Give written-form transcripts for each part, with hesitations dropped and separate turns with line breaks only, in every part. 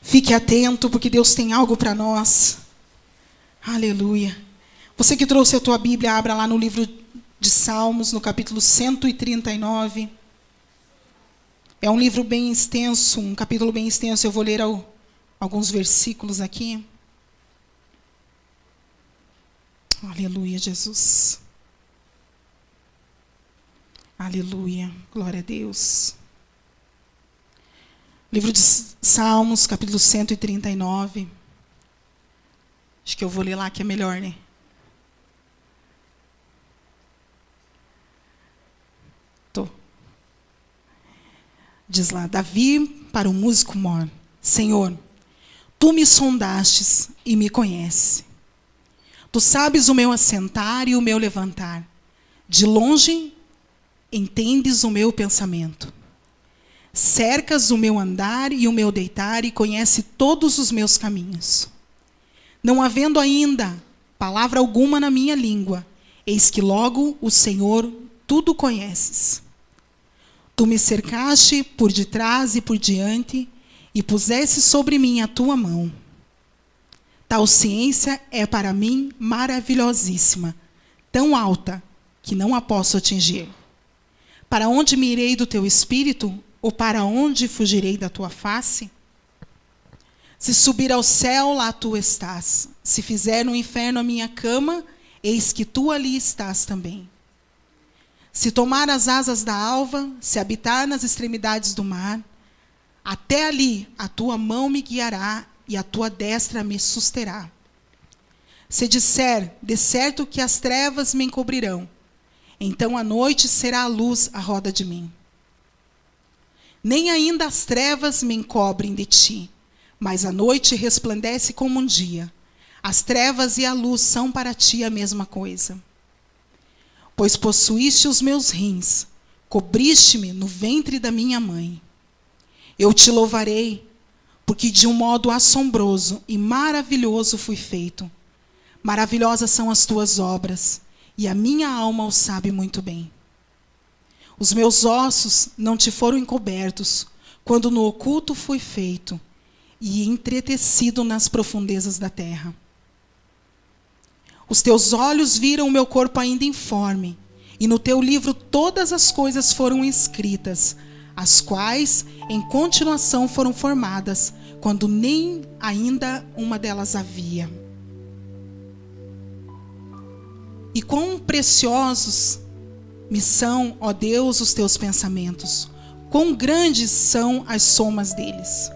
Fique atento, porque Deus tem algo para nós. Aleluia. Você que trouxe a tua Bíblia, abra lá no livro de Salmos, no capítulo 139. É um livro bem extenso, um capítulo bem extenso. Eu vou ler alguns versículos aqui. Aleluia, Jesus. Aleluia, glória a Deus. Livro de Salmos, capítulo 139. Acho que eu vou ler lá, que é melhor, né? Diz lá, Davi para o músico mor: Senhor, tu me sondastes e me conheces. Tu sabes o meu assentar e o meu levantar. De longe entendes o meu pensamento. Cercas o meu andar e o meu deitar e conhece todos os meus caminhos. Não havendo ainda palavra alguma na minha língua, eis que logo o Senhor tudo conheces. Tu me cercaste por detrás e por diante, e puseste sobre mim a tua mão. Tal ciência é para mim maravilhosíssima, tão alta que não a posso atingir. Para onde me irei do teu espírito, ou para onde fugirei da tua face? Se subir ao céu, lá tu estás. Se fizer no inferno a minha cama, eis que tu ali estás também. Se tomar as asas da alva, se habitar nas extremidades do mar, até ali a tua mão me guiará e a tua destra me susterá. Se disser, de certo que as trevas me encobrirão, então a noite será a luz à roda de mim. Nem ainda as trevas me encobrem de ti, mas a noite resplandece como um dia. As trevas e a luz são para ti a mesma coisa. Pois possuíste os meus rins, cobriste-me no ventre da minha mãe. Eu te louvarei, porque de um modo assombroso e maravilhoso fui feito. Maravilhosas são as tuas obras, e a minha alma o sabe muito bem. Os meus ossos não te foram encobertos, quando no oculto fui feito, e entretecido nas profundezas da terra. Os teus olhos viram o meu corpo ainda informe, e no teu livro todas as coisas foram escritas, as quais em continuação foram formadas, quando nem ainda uma delas havia. E quão preciosos me são, ó Deus, os teus pensamentos, quão grandes são as somas deles.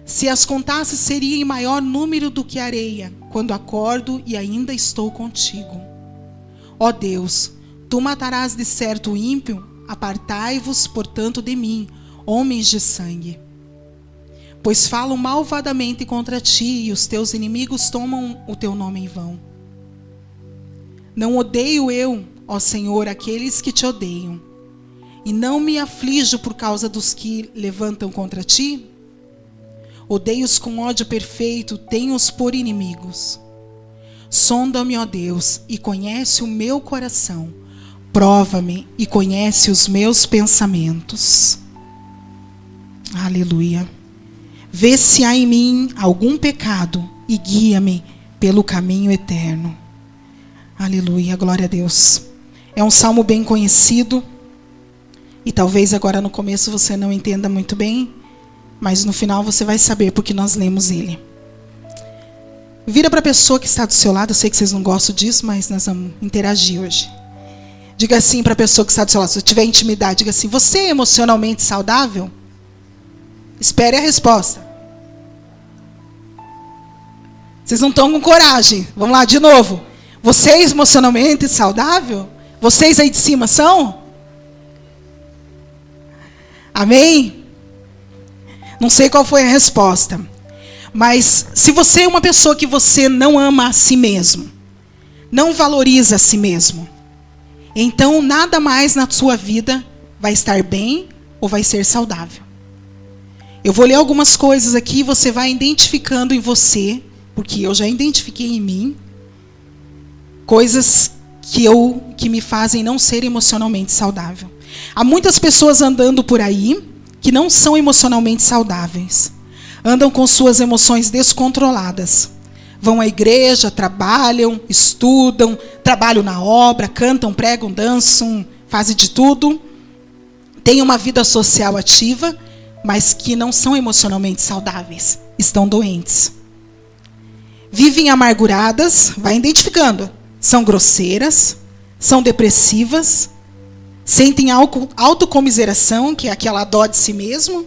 Se as contasse, seria em maior número do que a areia, quando acordo e ainda estou contigo. Ó Deus, tu matarás de certo o ímpio, apartai-vos, portanto, de mim, homens de sangue. Pois falam malvadamente contra ti, e os teus inimigos tomam o teu nome em vão. Não odeio eu, ó Senhor, aqueles que te odeiam, e não me aflijo por causa dos que levantam contra ti? Odeio-os com ódio perfeito, tenho-os por inimigos. Sonda-me, ó Deus, e conhece o meu coração. Prova-me e conhece os meus pensamentos. Aleluia. Vê se há em mim algum pecado e guia-me pelo caminho eterno. Aleluia, glória a Deus. É um salmo bem conhecido, e talvez agora no começo você não entenda muito bem, mas no final você vai saber porque nós lemos ele. Vira para a pessoa que está do seu lado. Eu sei que vocês não gostam disso, mas nós vamos interagir hoje. Diga assim para a pessoa que está do seu lado. Se tiver intimidade, diga assim: você é emocionalmente saudável? Espere a resposta. Vocês não estão com coragem. Vamos lá, de novo. Você é emocionalmente saudável? Vocês aí de cima são? Amém? Não sei qual foi a resposta. Mas se você é uma pessoa que você não ama a si mesmo, não valoriza a si mesmo, então nada mais na sua vida vai estar bem ou vai ser saudável. Eu vou ler algumas coisas aqui e você vai identificando em você, porque eu já identifiquei em mim, coisas que me fazem não ser emocionalmente saudável. Há muitas pessoas andando por aí que não são emocionalmente saudáveis. Andam com suas emoções descontroladas. Vão à igreja, trabalham, estudam, trabalham na obra, cantam, pregam, dançam, fazem de tudo. Têm uma vida social ativa, mas que não são emocionalmente saudáveis. Estão doentes. Vivem amarguradas, vai identificando. São grosseiras, são depressivas, sentem autocomiseração, que é aquela dó de si mesmo,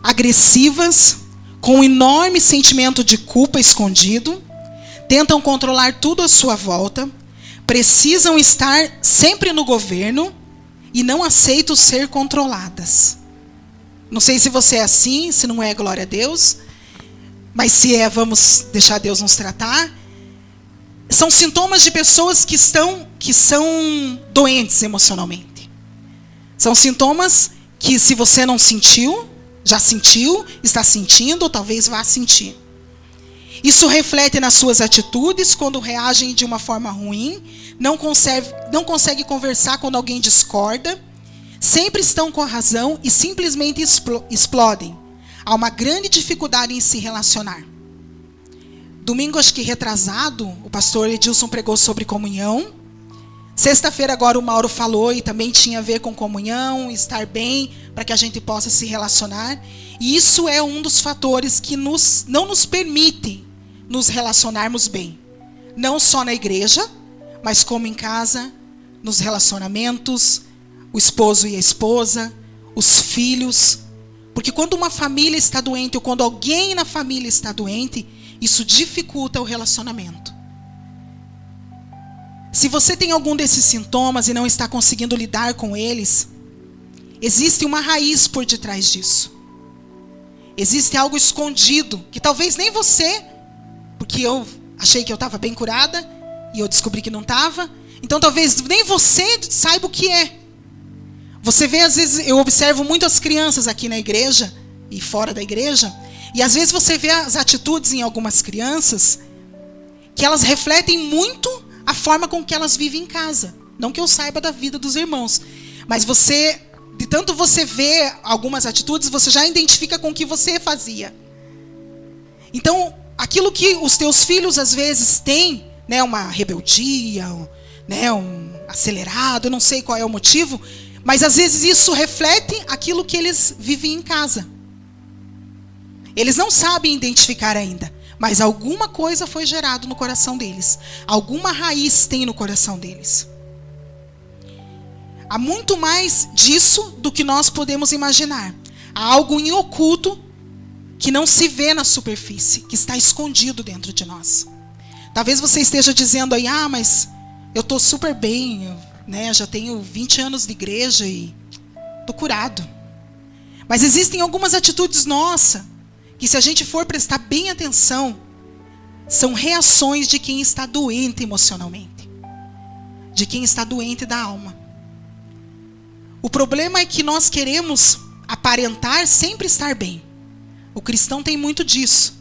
agressivas, com um enorme sentimento de culpa escondido, tentam controlar tudo à sua volta, precisam estar sempre no governo e não aceitam ser controladas. Não sei se você é assim, se não é, glória a Deus, mas se é, vamos deixar Deus nos tratar. São sintomas de pessoas que são doentes emocionalmente. São sintomas que, se você não sentiu, já sentiu, está sentindo ou talvez vá sentir. Isso reflete nas suas atitudes quando reagem de uma forma ruim, não consegue conversar quando alguém discorda, sempre estão com a razão e simplesmente explodem. Há uma grande dificuldade em se relacionar. Domingo, acho que retrasado, o pastor Edilson pregou sobre comunhão. Sexta-feira agora o Mauro falou e também tinha a ver com comunhão, estar bem, para que a gente possa se relacionar. E isso é um dos fatores que não nos permite nos relacionarmos bem. Não só na igreja, mas como em casa, nos relacionamentos, o esposo e a esposa, os filhos. Porque quando uma família está doente, ou quando alguém na família está doente, isso dificulta o relacionamento. Se você tem algum desses sintomas e não está conseguindo lidar com eles, existe uma raiz por detrás disso. Existe algo escondido, que talvez nem você, porque eu achei que eu estava bem curada, e eu descobri que não estava, então talvez nem você saiba o que é. Você vê, às vezes, eu observo muito as crianças aqui na igreja, e fora da igreja, e às vezes você vê as atitudes em algumas crianças, que elas refletem muito a forma com que elas vivem em casa. Não que eu saiba da vida dos irmãos, mas você, de tanto você ver algumas atitudes, você já identifica com o que você fazia. Então, aquilo que os teus filhos às vezes têm, né, uma rebeldia, né, um acelerado, eu não sei qual é o motivo, mas às vezes isso reflete aquilo que eles vivem em casa. Eles não sabem identificar ainda, mas alguma coisa foi gerada no coração deles. Alguma raiz tem no coração deles. Há muito mais disso do que nós podemos imaginar. Há algo em oculto que não se vê na superfície, que está escondido dentro de nós. Talvez você esteja dizendo aí, mas eu estou super bem, né? Já tenho 20 anos de igreja e estou curado. Mas existem algumas atitudes nossas, que se a gente for prestar bem atenção, são reações de quem está doente emocionalmente. De quem está doente da alma. O problema é que nós queremos aparentar sempre estar bem. O cristão tem muito disso,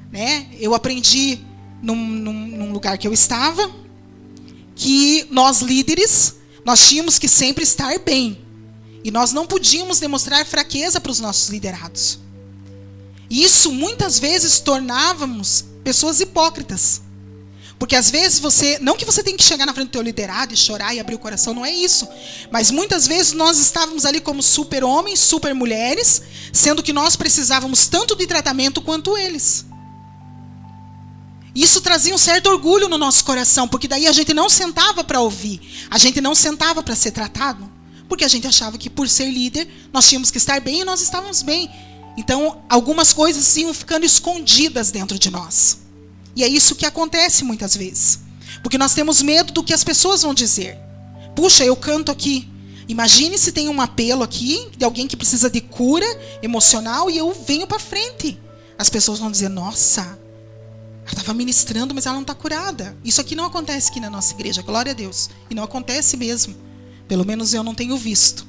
né? Eu aprendi num lugar que eu estava, que nós líderes, nós tínhamos que sempre estar bem. E nós não podíamos demonstrar fraqueza para os nossos liderados. E isso muitas vezes tornávamos pessoas hipócritas. Porque às vezes não que você tem que chegar na frente do teu liderado e chorar e abrir o coração, não é isso. Mas muitas vezes nós estávamos ali como super homens, super mulheres, sendo que nós precisávamos tanto de tratamento quanto eles. Isso trazia um certo orgulho no nosso coração, porque daí a gente não sentava para ouvir, a gente não sentava para ser tratado, porque a gente achava que por ser líder nós tínhamos que estar bem e nós estávamos bem. Então, algumas coisas iam ficando escondidas dentro de nós. E é isso que acontece muitas vezes. Porque nós temos medo do que as pessoas vão dizer. Puxa, eu canto aqui. Imagine se tem um apelo aqui de alguém que precisa de cura emocional e eu venho para frente. As pessoas vão dizer, nossa, ela estava ministrando, mas ela não está curada. Isso aqui não acontece aqui na nossa igreja, glória a Deus. E não acontece mesmo. Pelo menos eu não tenho visto.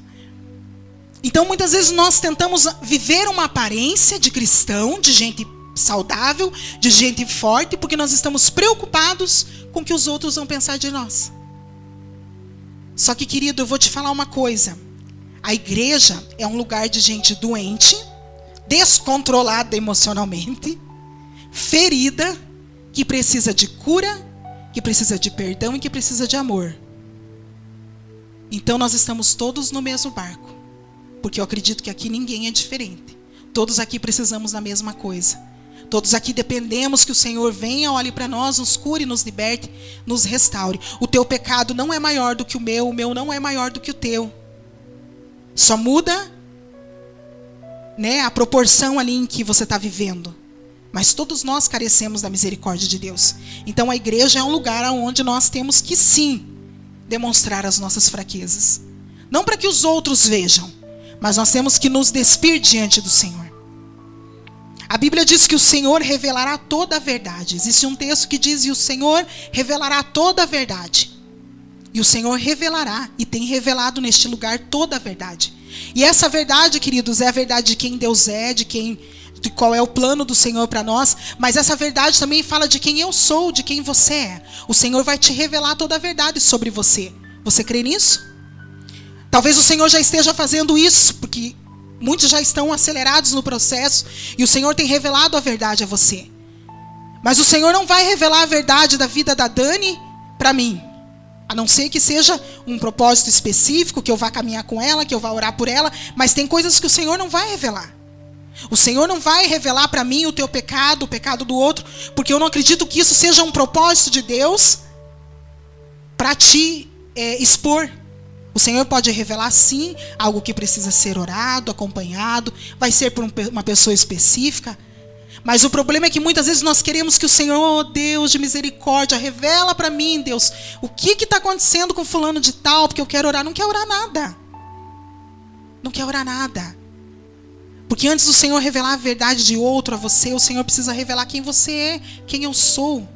Então, muitas vezes nós tentamos viver uma aparência de cristão, de gente saudável, de gente forte, porque nós estamos preocupados com o que os outros vão pensar de nós. Só que, querido, eu vou te falar uma coisa. A igreja é um lugar de gente doente, descontrolada emocionalmente, ferida, que precisa de cura, que precisa de perdão e que precisa de amor. Então nós estamos todos no mesmo barco, porque eu acredito que aqui ninguém é diferente. Todos aqui precisamos da mesma coisa. Todos aqui dependemos que o Senhor venha, olhe para nós, nos cure, nos liberte, nos restaure. O teu pecado não é maior do que o meu não é maior do que o teu. Só muda, né, a proporção ali em que você está vivendo. Mas todos nós carecemos da misericórdia de Deus. Então a igreja é um lugar onde nós temos que sim demonstrar as nossas fraquezas. Não para que os outros vejam, mas nós temos que nos despir diante do Senhor. A Bíblia diz que o Senhor revelará toda a verdade. Existe um texto que diz: e o Senhor revelará toda a verdade. E o Senhor revelará, e tem revelado neste lugar toda a verdade. E essa verdade, queridos, é a verdade de quem Deus é, de qual é o plano do Senhor para nós. Mas essa verdade também fala de quem eu sou, de quem você é. O Senhor vai te revelar toda a verdade sobre você. Você crê nisso? Talvez o Senhor já esteja fazendo isso, porque muitos já estão acelerados no processo e o Senhor tem revelado a verdade a você. Mas o Senhor não vai revelar a verdade da vida da Dani para mim. A não ser que seja um propósito específico, que eu vá caminhar com ela, que eu vá orar por ela. Mas tem coisas que o Senhor não vai revelar. O Senhor não vai revelar para mim o teu pecado, o pecado do outro, porque eu não acredito que isso seja um propósito de Deus para te expor. O Senhor pode revelar sim algo que precisa ser orado, acompanhado, vai ser por uma pessoa específica. Mas o problema é que muitas vezes nós queremos que o Senhor, oh Deus de misericórdia, revela para mim, Deus, o que está acontecendo com fulano de tal, porque eu quero orar. Não quer orar nada. Não quer orar nada. Porque antes do Senhor revelar a verdade de outro a você, o Senhor precisa revelar quem você é, quem eu sou.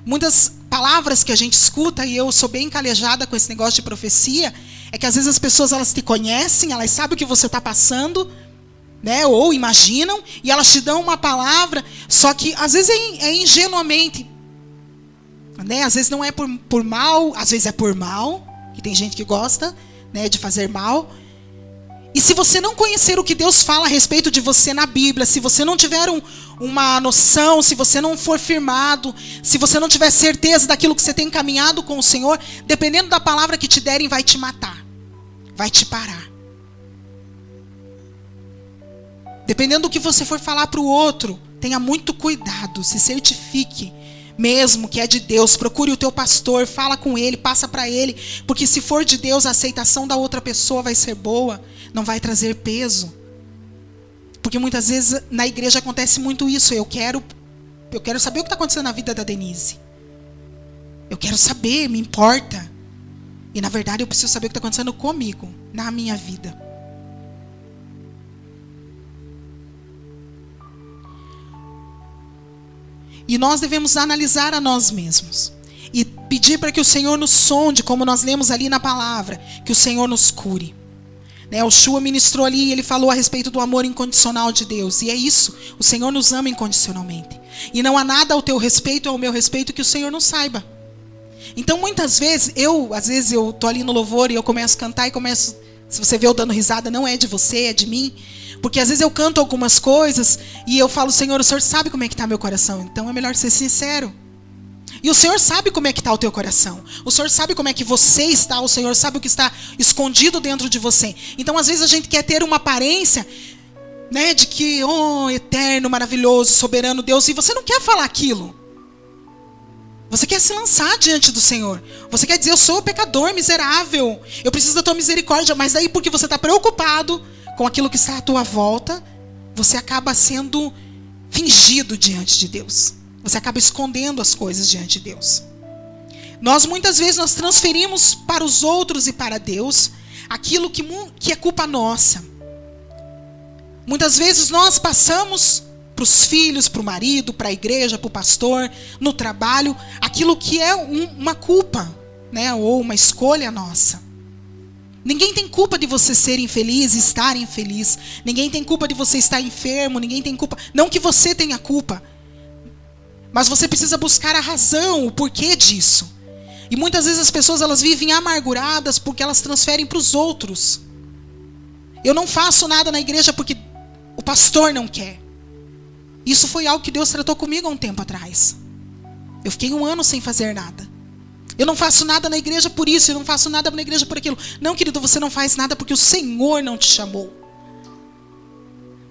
Muitas palavras que a gente escuta, e eu sou bem calejada com esse negócio de profecia, é que às vezes as pessoas, elas te conhecem, elas sabem o que você está passando, né, ou imaginam, e elas te dão uma palavra, só que às vezes é ingenuamente, né, às vezes não é por mal, às vezes é por mal, que tem gente que gosta, né, de fazer mal. E se você não conhecer o que Deus fala a respeito de você na Bíblia, se você não tiver uma noção, se você não for firmado, se você não tiver certeza daquilo que você tem caminhado com o Senhor, dependendo da palavra que te derem, vai te matar, vai te parar. Dependendo do que você for falar para o outro, tenha muito cuidado, se certifique mesmo que é de Deus. Procure o teu pastor, fala com ele, passa para ele, porque se for de Deus, a aceitação da outra pessoa vai ser boa, não vai trazer peso. Porque muitas vezes na igreja acontece muito isso. Eu quero saber o que está acontecendo na vida da Denise. Eu quero saber, me importa. E na verdade eu preciso saber o que está acontecendo comigo, na minha vida. E nós devemos analisar a nós mesmos. E pedir para que o Senhor nos sonde, como nós lemos ali na palavra. Que o Senhor nos cure. Né, o Shua ministrou ali e ele falou a respeito do amor incondicional de Deus. E é isso. O Senhor nos ama incondicionalmente. E não há nada ao teu respeito ou ao meu respeito que o Senhor não saiba. Então muitas vezes, às vezes eu estou ali no louvor e eu começo a cantar e começo... Se você vê eu dando risada, não é de você, é de mim. Porque às vezes eu canto algumas coisas e eu falo: Senhor, o Senhor sabe como é que está meu coração. Então é melhor ser sincero. E o Senhor sabe como é que está o teu coração. O Senhor sabe como é que você está. O Senhor sabe o que está escondido dentro de você. Então às vezes a gente quer ter uma aparência, né, de que, oh, eterno, maravilhoso, soberano Deus. E você não quer falar aquilo. Você quer se lançar diante do Senhor. Você quer dizer: eu sou pecador, miserável. Eu preciso da tua misericórdia. Mas aí, porque você está preocupado com aquilo que está à tua volta, você acaba sendo fingido diante de Deus. Você acaba escondendo as coisas diante de Deus. Muitas vezes nós transferimos para os outros e para Deus aquilo que é culpa nossa. Muitas vezes nós passamos para os filhos, para o marido, para a igreja, para o pastor, no trabalho, aquilo que é uma culpa, né, ou uma escolha nossa. Ninguém tem culpa de você ser infeliz e estar infeliz. Ninguém tem culpa de você estar enfermo. Ninguém tem culpa. Não que você tenha culpa. Mas você precisa buscar a razão, o porquê disso. E muitas vezes as pessoas elas vivem amarguradas porque elas transferem para os outros. Eu não faço nada na igreja porque o pastor não quer. Isso foi algo que Deus tratou comigo há um tempo atrás. Eu fiquei 1 ano sem fazer nada. Eu não faço nada na igreja por isso, eu não faço nada na igreja por aquilo. Não, querido, você não faz nada porque o Senhor não te chamou.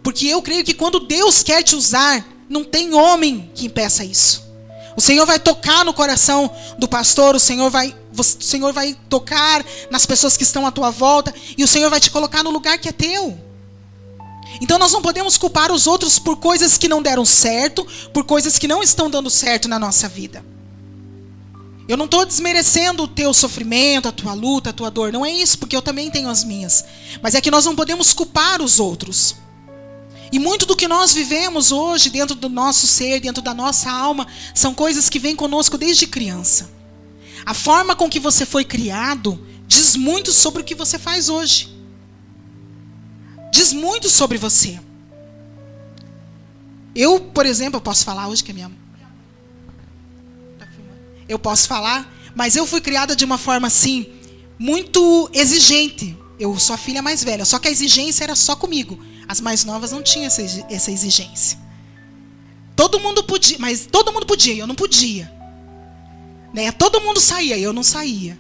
Porque eu creio que quando Deus quer te usar, não tem homem que impeça isso. O Senhor vai tocar no coração do pastor, o Senhor vai tocar nas pessoas que estão à tua volta, e o Senhor vai te colocar no lugar que é teu. Então nós não podemos culpar os outros por coisas que não deram certo, por coisas que não estão dando certo na nossa vida. Eu não estou desmerecendo o teu sofrimento, a tua luta, a tua dor. Não é isso, porque eu também tenho as minhas. Mas é que nós não podemos culpar os outros. E muito do que nós vivemos hoje, dentro do nosso ser, dentro da nossa alma, são coisas que vêm conosco desde criança. A forma com que você foi criado diz muito sobre o que você faz hoje. Diz muito sobre você. Eu, por exemplo, eu posso falar hoje que é minha... Eu posso falar, mas eu fui criada de uma forma assim, muito exigente. Eu sou a filha mais velha, só que a exigência era só comigo. As mais novas não tinham essa exigência. Todo mundo podia, mas todo mundo podia, eu não podia. Né? Todo mundo saía, eu não saía.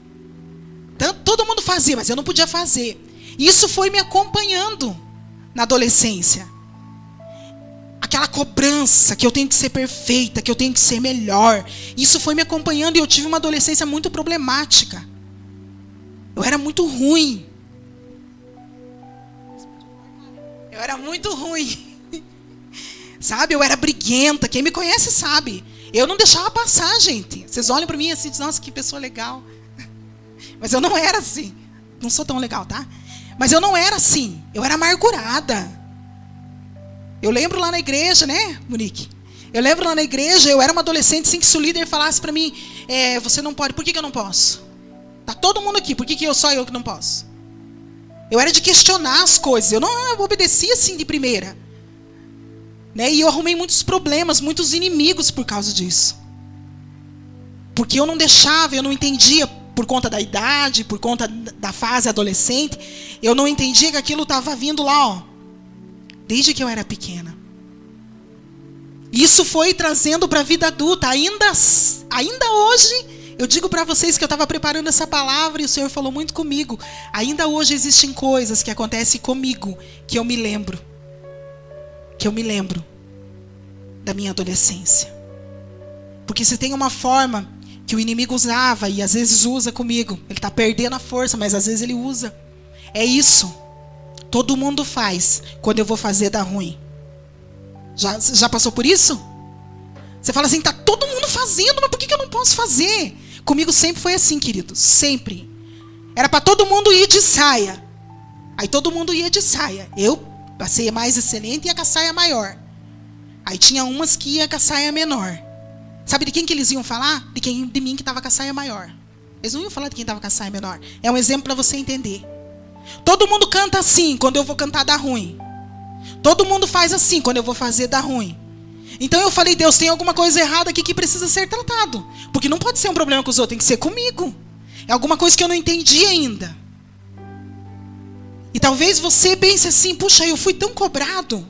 Todo mundo fazia, mas eu não podia fazer. Isso foi me acompanhando na adolescência. Aquela cobrança que eu tenho que ser perfeita, que eu tenho que ser melhor. Isso foi me acompanhando e eu tive uma adolescência muito problemática. Eu era muito ruim. Eu era muito ruim. Sabe? Eu era briguenta. Quem me conhece sabe. Eu não deixava passar, gente. Vocês olham para mim assim e dizem, nossa, que pessoa legal. Mas eu não era assim. Não sou tão legal, tá? Mas eu não era assim. Eu era amargurada. Eu lembro lá na igreja, né, Monique? Eu lembro lá na igreja, eu era uma adolescente, assim, que se o líder falasse para mim, você não pode, por que eu não posso? Tá todo mundo aqui, por que só eu que não posso? Eu era de questionar as coisas, eu não obedecia assim de primeira. Né? E eu arrumei muitos problemas, muitos inimigos por causa disso. Porque eu não deixava, eu não entendia, por conta da idade, por conta da fase adolescente, eu não entendia que aquilo estava vindo lá, ó. Desde que eu era pequena. Isso foi trazendo para a vida adulta. Ainda hoje, eu digo para vocês que eu estava preparando essa palavra e o Senhor falou muito comigo. Ainda hoje existem coisas que acontecem comigo que eu me lembro. Que eu me lembro da minha adolescência. Porque se tem uma forma que o inimigo usava e às vezes usa comigo. Ele está perdendo a força, mas às vezes ele usa. É isso. Todo mundo faz. Quando eu vou fazer, dá ruim. Já passou por isso? Você fala assim, tá todo mundo fazendo, mas por que eu não posso fazer? Comigo sempre foi assim, querido. Sempre. Era para todo mundo ir de saia. Aí todo mundo ia de saia. Eu passei mais excelente e ia com a saia maior. Aí tinha umas que ia com a saia menor. Sabe de quem que eles iam falar? De mim que estava com a saia maior. Eles não iam falar de quem estava com a saia menor. É um exemplo para você entender. Todo mundo canta assim, quando eu vou cantar dá ruim. Todo mundo faz assim, quando eu vou fazer dá ruim. Então eu falei, Deus, tem alguma coisa errada aqui que precisa ser tratado. Porque não pode ser um problema com os outros, tem que ser comigo. É alguma coisa que eu não entendi ainda. E talvez você pense assim, puxa, eu fui tão cobrado.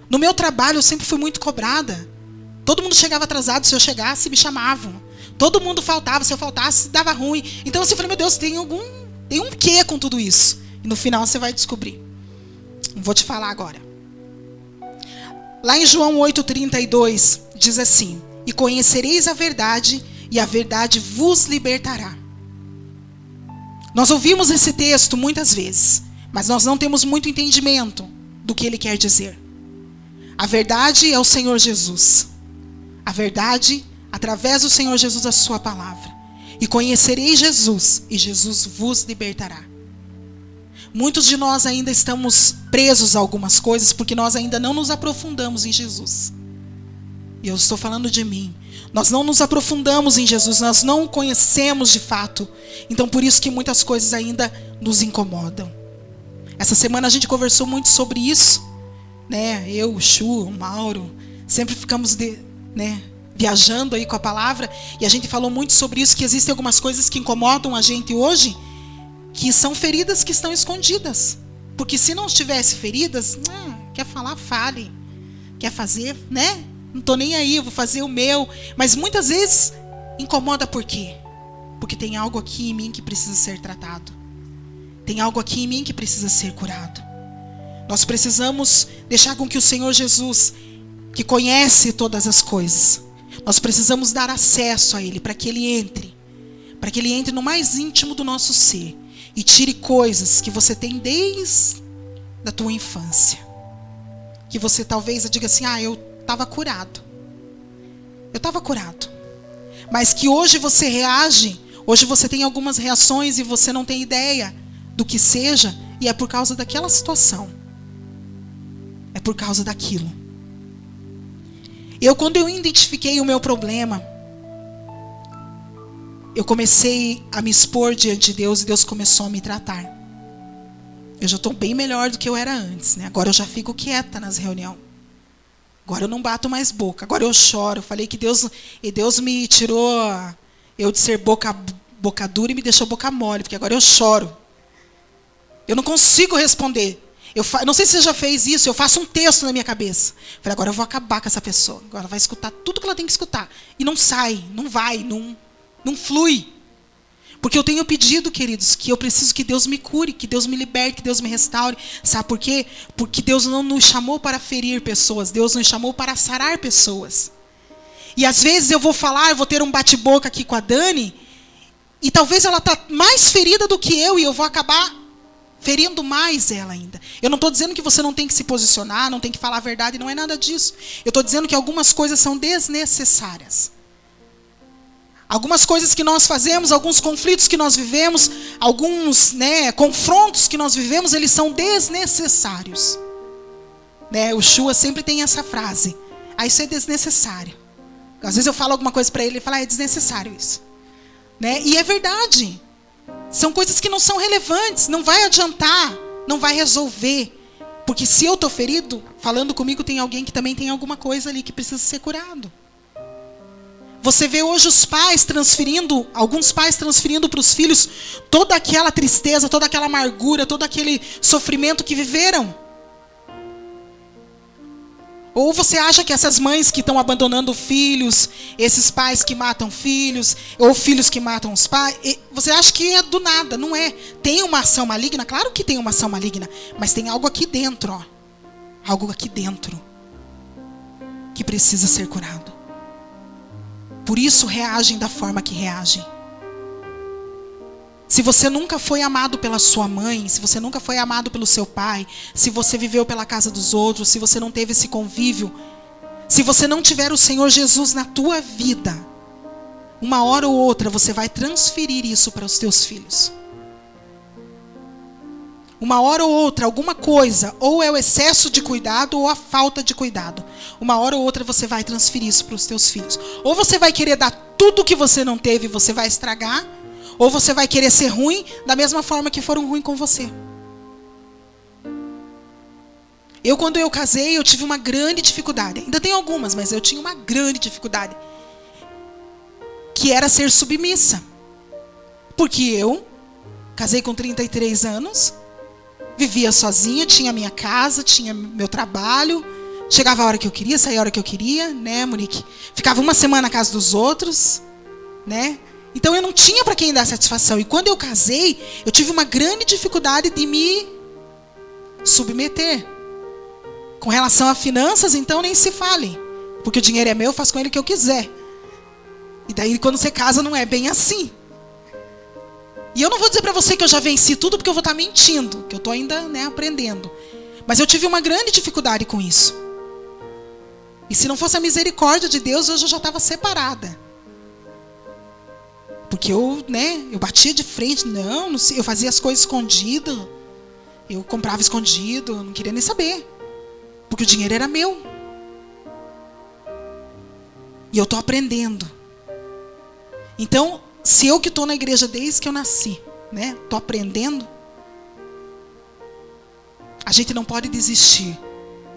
No meu trabalho eu sempre fui muito cobrada. Todo mundo chegava atrasado, se eu chegasse me chamavam. Todo mundo faltava, se eu faltasse dava ruim. Então eu falei, meu Deus, tem um quê com tudo isso? E no final você vai descobrir. Não vou te falar agora. Lá em João 8,32 diz assim: e conhecereis a verdade, e a verdade vos libertará. Nós ouvimos esse texto muitas vezes, mas nós não temos muito entendimento do que ele quer dizer. A verdade é o Senhor Jesus. A verdade, através do Senhor Jesus, a sua palavra. E conhecereis Jesus, e Jesus vos libertará. Muitos de nós ainda estamos presos a algumas coisas, porque nós ainda não nos aprofundamos em Jesus. E eu estou falando de mim. Nós não nos aprofundamos em Jesus, nós não o conhecemos de fato. Então por isso que muitas coisas ainda nos incomodam. Essa semana a gente conversou muito sobre isso. Né? Eu, o Chu, o Mauro, sempre ficamos viajando aí com a palavra, e a gente falou muito sobre isso, que existem algumas coisas que incomodam a gente hoje, que são feridas que estão escondidas. Porque se não estivesse feridas, quer falar, fale. Quer fazer, né? Não estou nem aí, eu vou fazer o meu. Mas muitas vezes incomoda por quê? Porque tem algo aqui em mim que precisa ser tratado. Tem algo aqui em mim que precisa ser curado. Nós precisamos deixar com que o Senhor Jesus, que conhece todas as coisas, nós precisamos dar acesso a Ele, para que Ele entre no mais íntimo do nosso ser e tire coisas que você tem desde a tua infância. Que você talvez diga assim, eu estava curado. Eu estava curado. Mas que hoje você reage, hoje você tem algumas reações e você não tem ideia do que seja, e é por causa daquela situação. É por causa daquilo. Quando eu identifiquei o meu problema, eu comecei a me expor diante de Deus e Deus começou a me tratar. Eu já estou bem melhor do que eu era antes, né? Agora eu já fico quieta nas reuniões. Agora eu não bato mais boca. Agora eu choro. Eu falei que Deus me tirou eu de ser boca dura e me deixou boca mole, porque agora eu choro. Eu não consigo responder. Não sei se você já fez isso, eu faço um texto na minha cabeça. Falei, agora eu vou acabar com essa pessoa. Agora ela vai escutar tudo que ela tem que escutar. E não sai, não vai, não flui. Porque eu tenho pedido, queridos, que eu preciso que Deus me cure, que Deus me liberte, que Deus me restaure. Sabe por quê? Porque Deus não nos chamou para ferir pessoas, Deus nos chamou para sarar pessoas. E às vezes eu vou ter um bate-boca aqui com a Dani, e talvez ela está mais ferida do que eu, e eu vou acabar ferindo mais ela ainda. Eu não estou dizendo que você não tem que se posicionar, não tem que falar a verdade, não é nada disso. Eu estou dizendo que algumas coisas são desnecessárias. Algumas coisas que nós fazemos, alguns conflitos que nós vivemos, alguns confrontos que nós vivemos, eles são desnecessários. O Shua sempre tem essa frase. Isso é desnecessário. Às vezes eu falo alguma coisa para ele fala, é desnecessário isso. E é verdade. São coisas que não são relevantes, não vai adiantar, não vai resolver. Porque se eu estou ferido, falando comigo tem alguém que também tem alguma coisa ali que precisa ser curado. Você vê hoje alguns pais transferindo para os filhos toda aquela tristeza, toda aquela amargura, todo aquele sofrimento que viveram. Ou você acha que essas mães que estão abandonando filhos, esses pais que matam filhos, ou filhos que matam os pais, você acha que é do nada? Não é. Tem uma ação maligna? Claro que tem uma ação maligna, mas tem algo aqui dentro, algo aqui dentro que precisa ser curado. Por isso reagem da forma que reagem. Se você nunca foi amado pela sua mãe, se você nunca foi amado pelo seu pai, se você viveu pela casa dos outros, se você não teve esse convívio, se você não tiver o Senhor Jesus na tua vida, uma hora ou outra você vai transferir isso para os teus filhos. Uma hora ou outra, alguma coisa, ou é o excesso de cuidado ou a falta de cuidado. Uma hora ou outra você vai transferir isso para os teus filhos. Ou você vai querer dar tudo que você não teve e você vai estragar, ou você vai querer ser ruim da mesma forma que foram ruins com você. Quando eu casei, eu tive uma grande dificuldade. Ainda tenho algumas, mas eu tinha uma grande dificuldade. Que era ser submissa. Porque eu casei com 33 anos, vivia sozinha, tinha minha casa, tinha meu trabalho, chegava a hora que eu queria, saía a hora que eu queria, né, Monique? Ficava uma semana na casa dos outros, né? Então eu não tinha para quem dar satisfação. E quando eu casei, eu tive uma grande dificuldade de me submeter. Com relação a finanças, então nem se fale. Porque o dinheiro é meu, eu faço com ele o que eu quiser. E daí quando você casa não é bem assim. E eu não vou dizer para você que eu já venci tudo, porque eu vou estar mentindo. Que eu estou ainda aprendendo. Mas eu tive uma grande dificuldade com isso. E se não fosse a misericórdia de Deus, eu já estava separada. Porque eu batia de frente, não sei, eu fazia as coisas escondido, eu comprava escondido, não queria nem saber, porque o dinheiro era meu. E eu estou aprendendo. Então, se eu que estou na igreja desde que eu nasci, estou aprendendo, a gente não pode desistir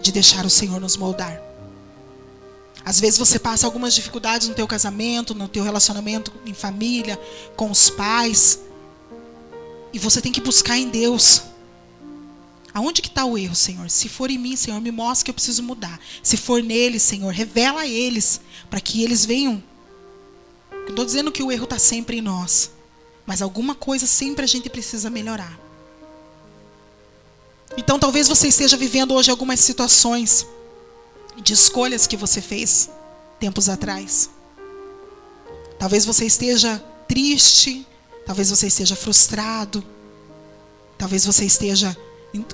de deixar o Senhor nos moldar. Às vezes você passa algumas dificuldades no teu casamento, no teu relacionamento em família, com os pais. E você tem que buscar em Deus. Aonde que está o erro, Senhor? Se for em mim, Senhor, me mostra que eu preciso mudar. Se for neles, Senhor, revela a eles, para que eles venham. Eu não estou dizendo que o erro está sempre em nós, mas alguma coisa sempre a gente precisa melhorar. Então talvez você esteja vivendo hoje algumas situações de escolhas que você fez tempos atrás. Talvez você esteja triste, talvez você esteja frustrado, talvez você esteja...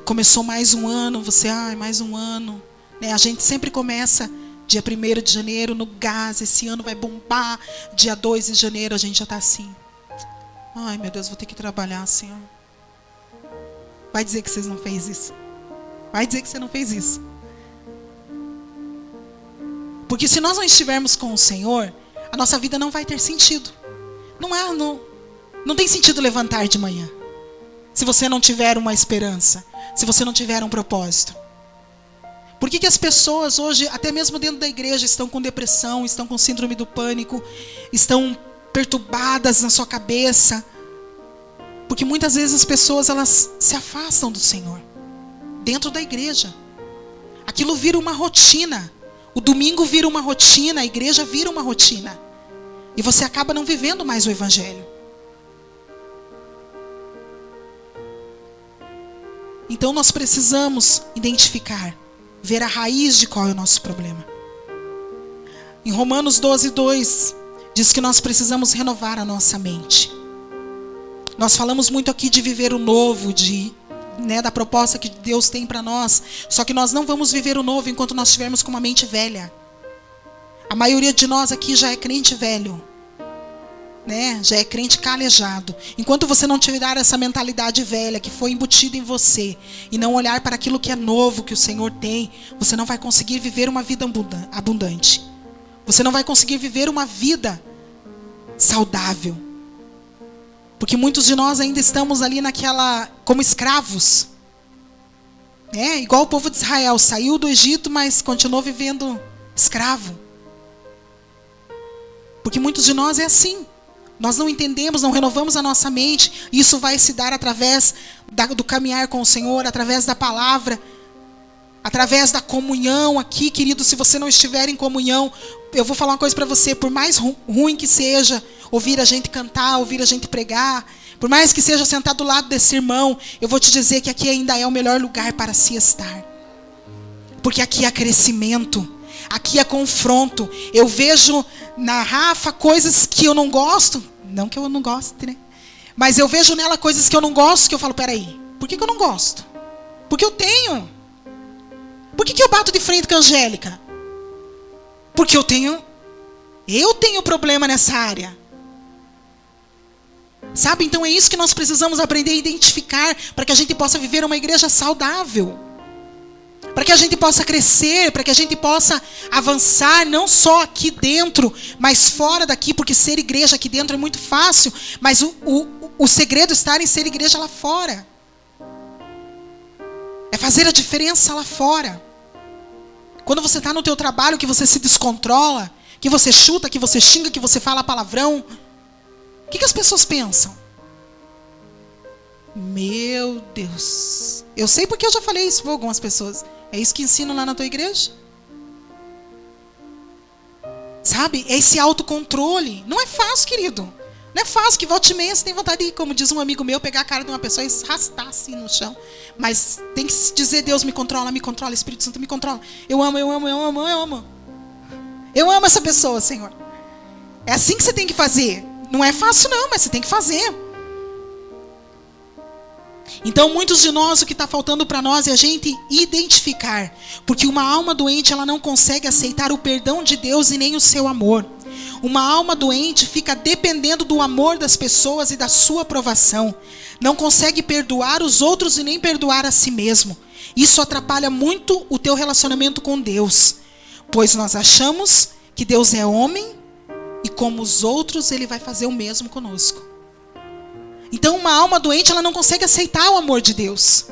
Começou mais um ano, você, mais um ano. Né? A gente sempre começa dia 1º de janeiro no gás, esse ano vai bombar. Dia 2 de janeiro a gente já está assim. Ai, meu Deus, vou ter que trabalhar, Senhor. Vai dizer que vocês não fez isso. Vai dizer que você não fez isso. Porque se nós não estivermos com o Senhor, a nossa vida não vai ter sentido. Não tem sentido levantar de manhã. Se você não tiver uma esperança, se você não tiver um propósito. Por que as pessoas hoje, até mesmo dentro da igreja, estão com depressão, estão com síndrome do pânico, estão perturbadas na sua cabeça? Porque muitas vezes as pessoas, elas se afastam do Senhor, dentro da igreja. Aquilo vira uma rotina. O domingo vira uma rotina, a igreja vira uma rotina. E você acaba não vivendo mais o evangelho. Então nós precisamos identificar, ver a raiz de qual é o nosso problema. Em Romanos 12:2 diz que nós precisamos renovar a nossa mente. Nós falamos muito aqui de viver o novo, da proposta que Deus tem para nós. Só que nós não vamos viver o novo enquanto nós estivermos com uma mente velha. A maioria de nós aqui já é crente velho. Já é crente calejado. Enquanto você não tirar essa mentalidade velha que foi embutida em você e não olhar para aquilo que é novo que o Senhor tem, você não vai conseguir viver uma vida abundante. Você não vai conseguir viver uma vida saudável. Porque muitos de nós ainda estamos ali como escravos. Igual o povo de Israel, saiu do Egito, mas continuou vivendo escravo. Porque muitos de nós é assim. Nós não entendemos, não renovamos a nossa mente. Isso vai se dar através do caminhar com o Senhor, através da palavra, através da comunhão aqui, querido. Se você não estiver em comunhão, eu vou falar uma coisa para você. Por mais ruim que seja ouvir a gente cantar, ouvir a gente pregar, por mais que seja sentar do lado desse irmão, eu vou te dizer que aqui ainda é o melhor lugar para se estar. Porque aqui há crescimento, aqui há confronto. Eu vejo na Rafa coisas que eu não gosto. Não que eu não goste, né? Mas eu vejo nela coisas que eu não gosto, que eu falo, peraí, por que eu não gosto? Porque eu tenho. Por que eu bato de frente com a Angélica? Porque eu tenho problema nessa área. Sabe? Então é isso que nós precisamos aprender a identificar, para que a gente possa viver uma igreja saudável. Para que a gente possa crescer, para que a gente possa avançar, não só aqui dentro, mas fora daqui, porque ser igreja aqui dentro é muito fácil, mas o segredo está em ser igreja lá fora. É fazer a diferença lá fora. Quando você está no teu trabalho, que você se descontrola, que você chuta, que você xinga, que você fala palavrão, o que as pessoas pensam? Meu Deus. Eu sei porque eu já falei isso para algumas pessoas. É isso que ensinam lá na tua igreja? Sabe? É esse autocontrole. Não é fácil, querido. Não é fácil, que volta e meia você tem vontade de, como diz um amigo meu, pegar a cara de uma pessoa e arrastar assim no chão. Mas tem que dizer, Deus me controla, Espírito Santo me controla. Eu amo. Eu amo essa pessoa, Senhor. É assim que você tem que fazer. Não é fácil não, mas você tem que fazer. Então muitos de nós, o que está faltando para nós é a gente identificar. Porque uma alma doente, ela não consegue aceitar o perdão de Deus e nem o seu amor. Uma alma doente fica dependendo do amor das pessoas e da sua aprovação. Não consegue perdoar os outros e nem perdoar a si mesmo. Isso atrapalha muito o teu relacionamento com Deus. Pois nós achamos que Deus é homem e como os outros, Ele vai fazer o mesmo conosco. Então uma alma doente, ela não consegue aceitar o amor de Deus.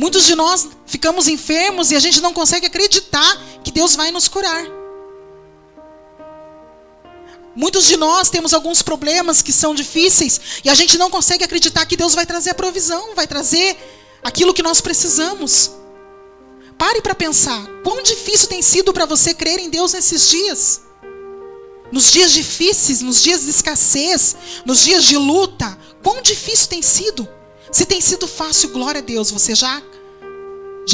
Muitos de nós ficamos enfermos e a gente não consegue acreditar que Deus vai nos curar. Muitos de nós temos alguns problemas que são difíceis e a gente não consegue acreditar que Deus vai trazer a provisão, vai trazer aquilo que nós precisamos. Pare para pensar, quão difícil tem sido para você crer em Deus nesses dias? Nos dias difíceis, nos dias de escassez, nos dias de luta, quão difícil tem sido? Se tem sido fácil, glória a Deus, você já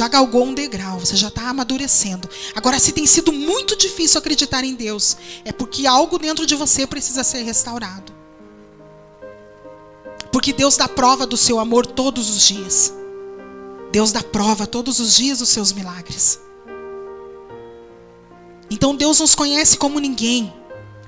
galgou um degrau, você já está amadurecendo. Agora, se tem sido muito difícil acreditar em Deus, é porque algo dentro de você precisa ser restaurado. Porque Deus dá prova do seu amor todos os dias. Deus dá prova todos os dias dos seus milagres. Então Deus nos conhece como ninguém,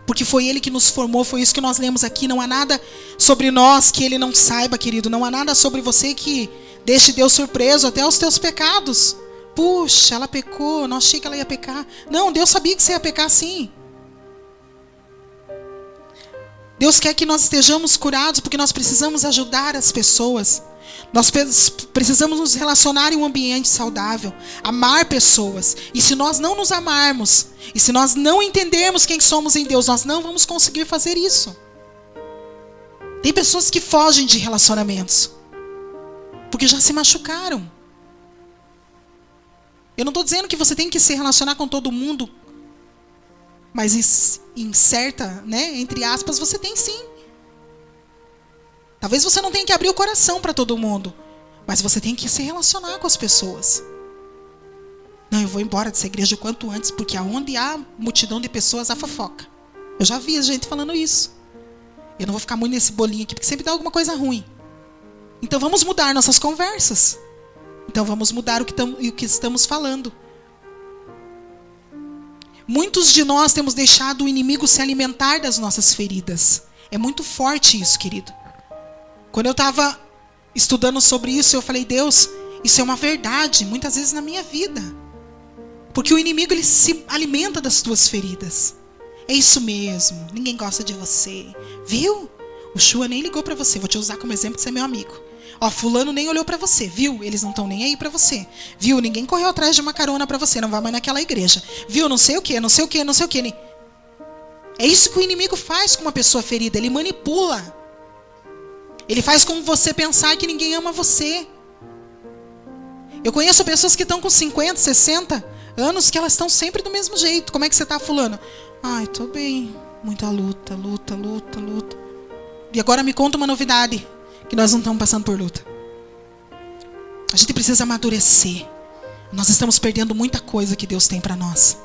porque foi Ele que nos formou, foi isso que nós lemos aqui. Não há nada sobre nós que Ele não saiba, querido. Não há nada sobre você que deixe Deus surpreso, até os teus pecados. Puxa, ela pecou, não achei que ela ia pecar. Não, Deus sabia que você ia pecar sim. Deus quer que nós estejamos curados, porque nós precisamos ajudar as pessoas. Nós precisamos nos relacionar em um ambiente saudável, amar pessoas. E se nós não nos amarmos, e se nós não entendermos quem somos em Deus, nós não vamos conseguir fazer isso. Tem pessoas que fogem de relacionamentos, porque já se machucaram. Eu não estou dizendo que você tem que se relacionar com todo mundo, mas em certa, entre aspas, você tem sim. Talvez você não tenha que abrir o coração para todo mundo, mas você tem que se relacionar com as pessoas. Não, eu vou embora dessa igreja o quanto antes, porque aonde há multidão de pessoas, há fofoca. Eu já vi gente falando isso. Eu não vou ficar muito nesse bolinho aqui, porque sempre dá alguma coisa ruim. Então vamos mudar nossas conversas. Então vamos mudar o que estamos falando. Muitos de nós temos deixado o inimigo se alimentar das nossas feridas. É muito forte isso, querido. Quando eu estava estudando sobre isso, eu falei, Deus, isso é uma verdade, muitas vezes na minha vida. Porque o inimigo, ele se alimenta das tuas feridas. É isso mesmo, ninguém gosta de você. Viu? O Shua nem ligou para você, vou te usar como exemplo de ser meu amigo. Ó, fulano nem olhou para você, viu? Eles não estão nem aí para você. Viu? Ninguém correu atrás de uma carona para você, não vai mais naquela igreja. Viu? Não sei o que, não sei o que, não sei o que. É isso que o inimigo faz com uma pessoa ferida, ele manipula. Ele faz com você pensar que ninguém ama você. Eu conheço pessoas que estão com 50, 60 anos que elas estão sempre do mesmo jeito. Como é que você está, fulano? Ai, tô bem. Muita luta, luta, luta, luta. E agora me conta uma novidade, que nós não estamos passando por luta. A gente precisa amadurecer. Nós estamos perdendo muita coisa que Deus tem para nós.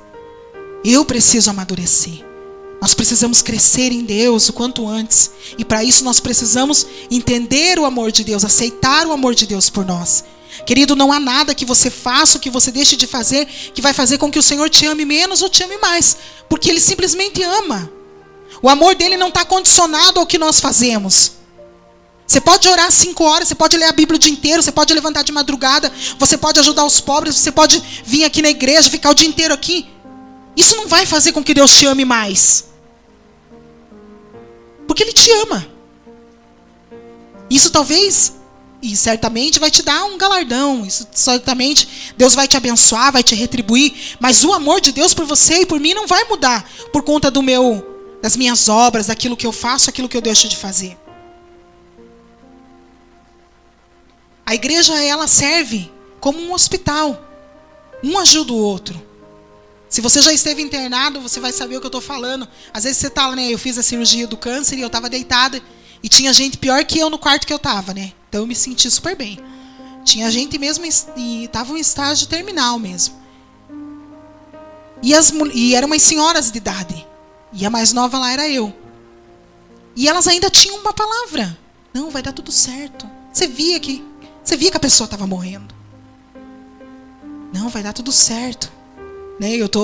Eu preciso amadurecer. Nós precisamos crescer em Deus o quanto antes. E para isso nós precisamos entender o amor de Deus, aceitar o amor de Deus por nós. Querido, não há nada que você faça ou que você deixe de fazer que vai fazer com que o Senhor te ame menos ou te ame mais. Porque Ele simplesmente ama. O amor dele não está condicionado ao que nós fazemos. Você pode orar 5 horas, você pode ler a Bíblia o dia inteiro, você pode levantar de madrugada, você pode ajudar os pobres, você pode vir aqui na igreja, ficar o dia inteiro aqui. Isso não vai fazer com que Deus te ame mais. Porque Ele te ama. Isso talvez, e certamente, vai te dar um galardão. Isso certamente, Deus vai te abençoar, vai te retribuir. Mas o amor de Deus por você e por mim não vai mudar por conta das minhas obras, daquilo que eu faço, aquilo que eu deixo de fazer. A igreja, ela serve como um hospital. Um ajuda o outro. Se você já esteve internado, você vai saber o que eu estou falando. Às vezes você está, eu fiz a cirurgia do câncer e eu estava deitada e tinha gente pior que eu no quarto que eu estava, Então eu me senti super bem. Tinha gente mesmo e estava em estágio terminal mesmo. E eram umas senhoras de idade. E a mais nova lá era eu. E elas ainda tinham uma palavra. Não, vai dar tudo certo. Você via que a pessoa estava morrendo. Não, vai dar tudo certo.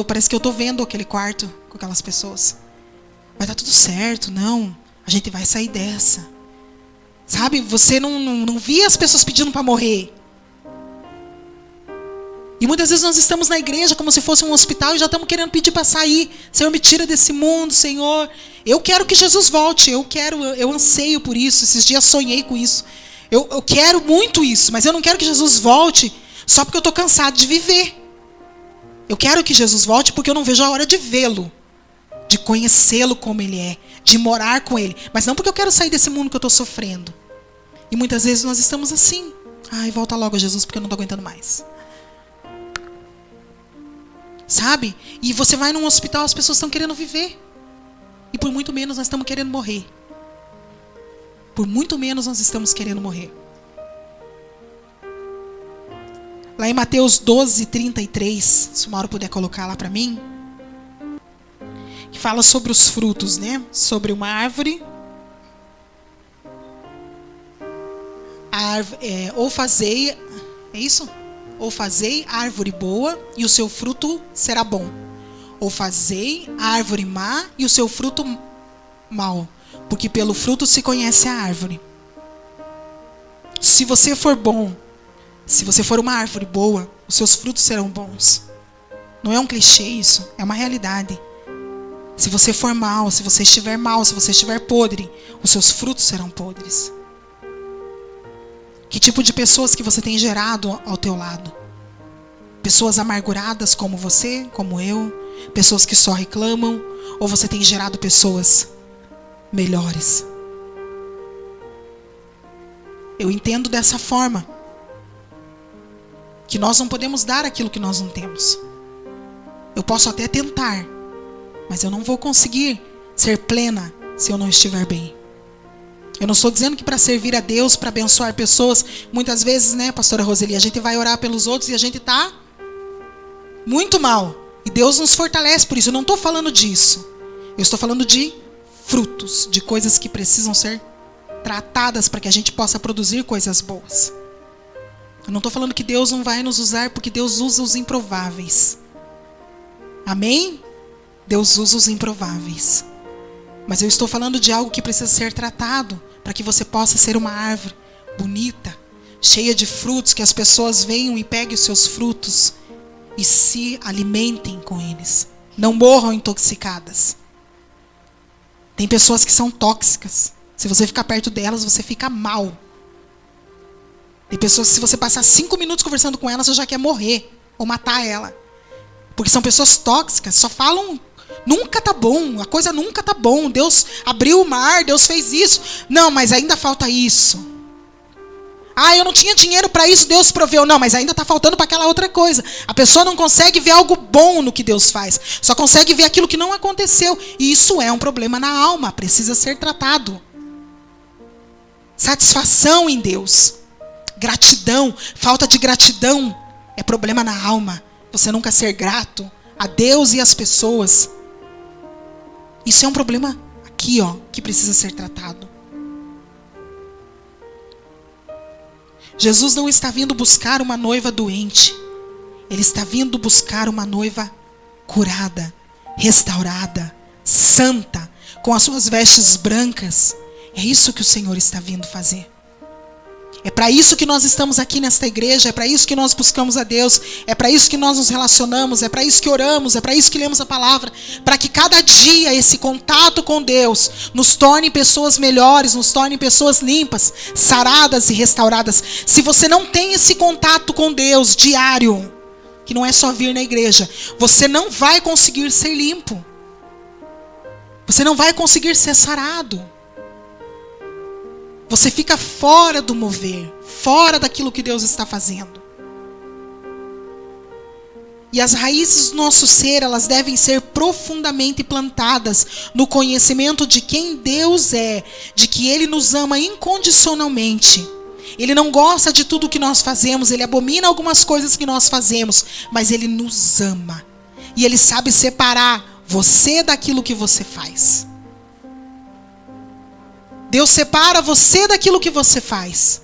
Parece que eu estou vendo aquele quarto com aquelas pessoas. Vai dar tudo certo, não. A gente vai sair dessa. Sabe, você não via as pessoas pedindo para morrer. E muitas vezes nós estamos na igreja como se fosse um hospital e já estamos querendo pedir para sair. Senhor, me tira desse mundo, Senhor. Eu quero que Jesus volte. Eu anseio por isso. Esses dias sonhei com isso. Eu quero muito isso, mas eu não quero que Jesus volte só porque eu estou cansado de viver. Eu quero que Jesus volte porque eu não vejo a hora de vê-lo, de conhecê-lo como Ele é, de morar com Ele. Mas não porque eu quero sair desse mundo que eu estou sofrendo. E muitas vezes nós estamos assim. Ai, volta logo, Jesus, porque eu não estou aguentando mais. Sabe? E você vai num hospital, as pessoas estão querendo viver. E por muito menos nós estamos querendo morrer. Por muito menos nós estamos querendo morrer. Lá em Mateus 12, 33, se o Mauro puder colocar lá para mim, que fala sobre os frutos, né? Sobre uma árvore. Ou fazei, é isso? Ou fazei a árvore boa e o seu fruto será bom. Ou fazei a árvore má e o seu fruto mau. Porque pelo fruto se conhece a árvore. Se você for bom, se você for uma árvore boa, os seus frutos serão bons. Não é um clichê isso, é uma realidade. Se você for mal, se você estiver mal, se você estiver podre, os seus frutos serão podres. Que tipo de pessoas que você tem gerado ao teu lado? Pessoas amarguradas como você, como eu? Pessoas que só reclamam? Ou você tem gerado pessoas melhores? Eu entendo dessa forma. Que nós não podemos dar aquilo que nós não temos. Eu posso até tentar, mas eu não vou conseguir ser plena se eu não estiver bem. Eu não estou dizendo que para servir a Deus, para abençoar pessoas, muitas vezes, né, pastora Roseli, a gente vai orar pelos outros e a gente está muito mal. E Deus nos fortalece por isso. Eu não estou falando disso. Eu estou falando de frutos, de coisas que precisam ser tratadas para que a gente possa produzir coisas boas. Eu não estou falando que Deus não vai nos usar, porque Deus usa os improváveis. Amém? Deus usa os improváveis. Mas eu estou falando de algo que precisa ser tratado, para que você possa ser uma árvore bonita, cheia de frutos, que as pessoas venham e peguem os seus frutos e se alimentem com eles. Não morram intoxicadas. Tem pessoas que são tóxicas. Se você ficar perto delas, você fica mal. Tem pessoas que se você passar 5 minutos conversando com elas, você já quer morrer ou matar ela. Porque são pessoas tóxicas, só falam, nunca tá bom, a coisa nunca tá bom. Deus abriu o mar, Deus fez isso. Não, mas ainda falta isso. Ah, eu não tinha dinheiro para isso, Deus proveu. Não, mas ainda tá faltando para aquela outra coisa. A pessoa não consegue ver algo bom no que Deus faz. Só consegue ver aquilo que não aconteceu. E isso é um problema na alma, precisa ser tratado. Satisfação em Deus. Gratidão, falta de gratidão é problema na alma. Você nunca ser grato a Deus e às pessoas. Isso é um problema aqui, ó, que precisa ser tratado. Jesus não está vindo buscar uma noiva doente. Ele está vindo buscar uma noiva curada, restaurada, santa, com as suas vestes brancas. É isso que o Senhor está vindo fazer. É para isso que nós estamos aqui nesta igreja, é para isso que nós buscamos a Deus, é para isso que nós nos relacionamos, é para isso que oramos, é para isso que lemos a palavra, para que cada dia esse contato com Deus nos torne pessoas melhores, nos torne pessoas limpas, saradas e restauradas. Se você não tem esse contato com Deus diário, que não é só vir na igreja, você não vai conseguir ser limpo, você não vai conseguir ser sarado. Você fica fora do mover, fora daquilo que Deus está fazendo. E as raízes do nosso ser, elas devem ser profundamente plantadas no conhecimento de quem Deus é, de que Ele nos ama incondicionalmente. Ele não gosta de tudo que nós fazemos, Ele abomina algumas coisas que nós fazemos, mas Ele nos ama. E Ele sabe separar você daquilo que você faz. Deus separa você daquilo que você faz.